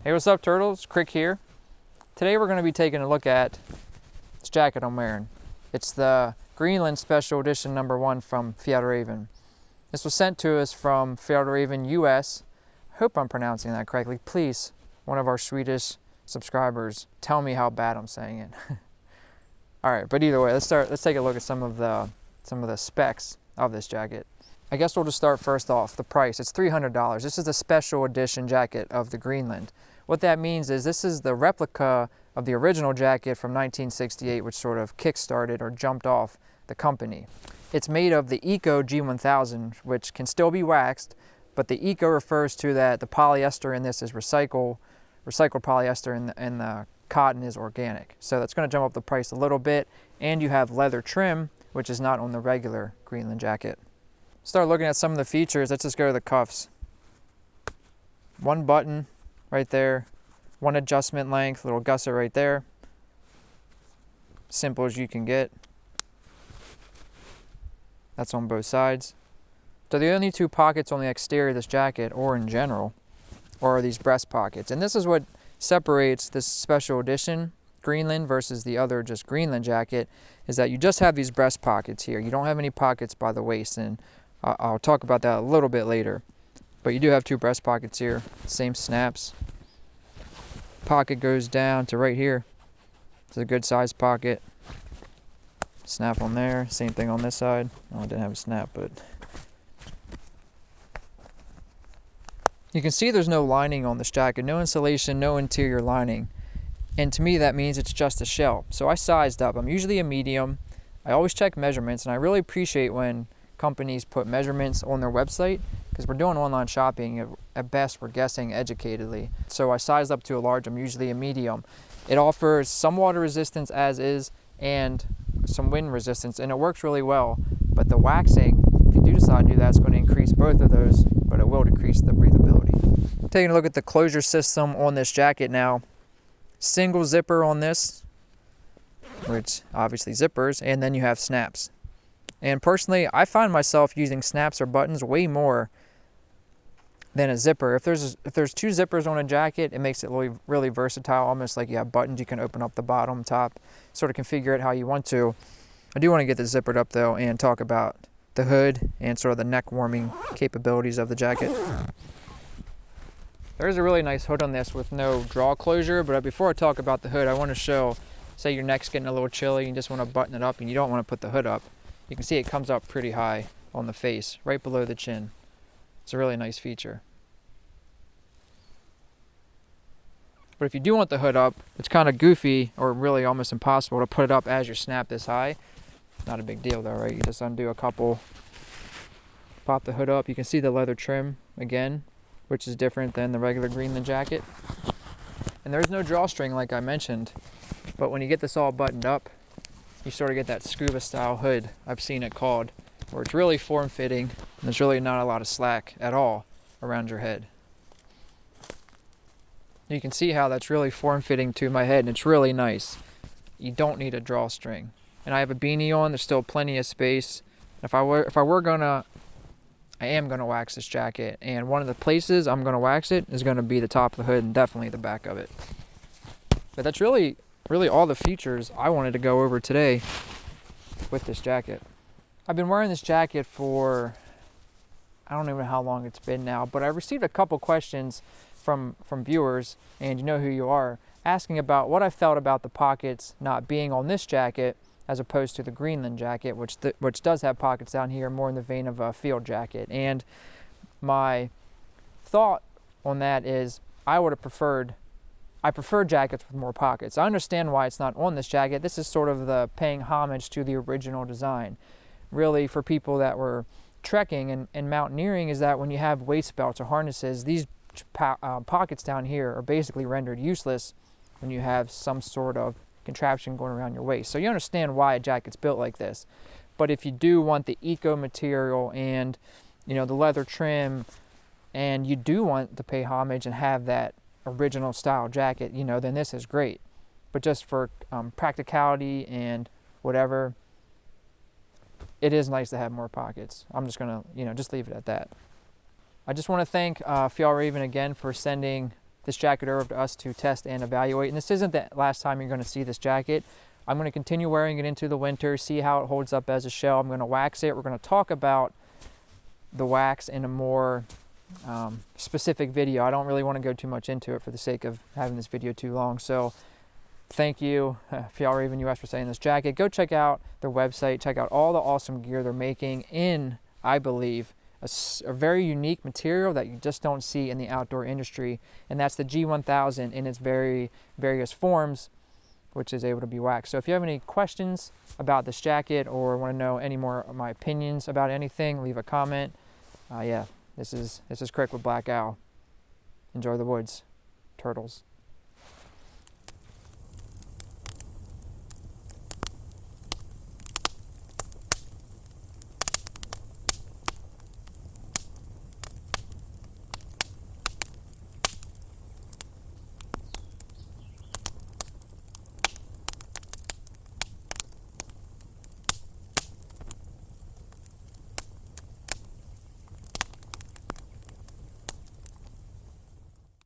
Hey, what's up, turtles? Krik here. Today we're going to be taking a look at this jacket I'm wearing. It's the Greenland Special Edition #1 from Fjallraven. This was sent to us from Fjallraven, US. Hope I'm pronouncing that correctly. Please, one of our Swedish subscribers, tell me how bad I'm saying it. All right, but either way, let's take a look at some of the specs of this jacket. I guess we'll just start first off. The price, it's $300. This is the special edition jacket of the Greenland. What that means is this is the replica of the original jacket from 1968, which sort of kick-started or jumped off the company. It's made of the Eco G1000, which can still be waxed, but the Eco refers to that the polyester in this is recycled polyester, and the cotton is organic. So that's going to jump up the price a little bit, and you have leather trim, which is not on the regular Greenland jacket. Start looking at some of the features. Let's just go to the cuffs. One button right there, one adjustment length, little gusset right there. Simple as you can get. That's on both sides. So the only two pockets on the exterior of this jacket, or in general, are these breast pockets. And this is what separates this special edition Greenland versus the other just Greenland jacket, is that you just have these breast pockets here. You don't have any pockets by the waist, and I'll talk about that a little bit later. But you do have two breast pockets here, same snaps. Pocket goes down to right here. It's a good sized pocket. Snap on there, same thing on this side. Oh, I didn't have a snap, but you can see there's no lining on this jacket, no insulation, no interior lining. And to me that means it's just a shell. So I sized up. I'm usually a medium. I always check measurements, and I really appreciate when companies put measurements on their website, because we're doing online shopping. At best, we're guessing educatedly. So I sized up to a large. I'm usually a medium. It offers some water resistance as is, and some wind resistance, and it works really well. But the waxing, if you do decide to do that, it's going to increase both of those, but it will decrease the breathability. Taking a look at the closure system on this jacket now. Single zipper on this, which obviously zippers, and then you have snaps. And personally, I find myself using snaps or buttons way more than a zipper. If there's two zippers on a jacket, it makes it really versatile, almost like you have buttons. You can open up the bottom, top, sort of configure it how you want to. I do want to get this zippered up though and talk about the hood and sort of the neck warming capabilities of the jacket. There is a really nice hood on this with no draw closure, but before I talk about the hood, I want to show, say your neck's getting a little chilly and you just want to button it up and you don't want to put the hood up. You can see it comes up pretty high on the face, right below the chin. It's a really nice feature. But if you do want the hood up, it's kind of goofy, or really almost impossible to put it up as your snap this high. Not a big deal though, right? You just undo a couple, pop the hood up. You can see the leather trim again, which is different than the regular Greenland jacket. And there's no drawstring like I mentioned, but when you get this all buttoned up, you sort of get that scuba style hood, I've seen it called, where it's really form-fitting and there's really not a lot of slack at all around your head. You can see how that's really form-fitting to my head, and it's really nice. You don't need a drawstring. And I have a beanie on, there's still plenty of space. I am gonna wax this jacket, and one of the places I'm gonna wax it is gonna be the top of the hood and definitely the back of it. But that's really all the features I wanted to go over today with this jacket. I've been wearing this jacket for, I don't even know how long it's been now, but I received a couple questions from viewers, and you know who you are, asking about what I felt about the pockets not being on this jacket as opposed to the Greenland jacket, which does have pockets down here, more in the vein of a field jacket. And my thought on that is I prefer jackets with more pockets. I understand why it's not on this jacket. This is sort of the paying homage to the original design. Really, for people that were trekking and mountaineering, is that when you have waist belts or harnesses, these pockets down here are basically rendered useless when you have some sort of contraption going around your waist. So you understand why a jacket's built like this. But if you do want the eco material and, you know, the leather trim, and you do want to pay homage and have that original style jacket, you know, then this is great. But just for practicality and whatever, it is nice to have more pockets. I'm just gonna, just leave it at that. I just want to thank Fjallraven again for sending this jacket over to us to test and evaluate. And this isn't the last time you're going to see this jacket. I'm going to continue wearing it into the winter, see how it holds up as a shell. I'm going to wax it. We're going to talk about the wax in a more specific video. I don't really want to go too much into it for the sake of having this video too long. So thank you, Fjallraven US, for selling this jacket. Go check out their website. Check out all the awesome gear they're making in, I believe, a very unique material that you just don't see in the outdoor industry, and that's the G1000 in its various forms, which is able to be waxed. So if you have any questions about this jacket or want to know any more of my opinions about anything, leave a comment. Yeah, this is Krik with Black Owl. Enjoy the woods, turtles.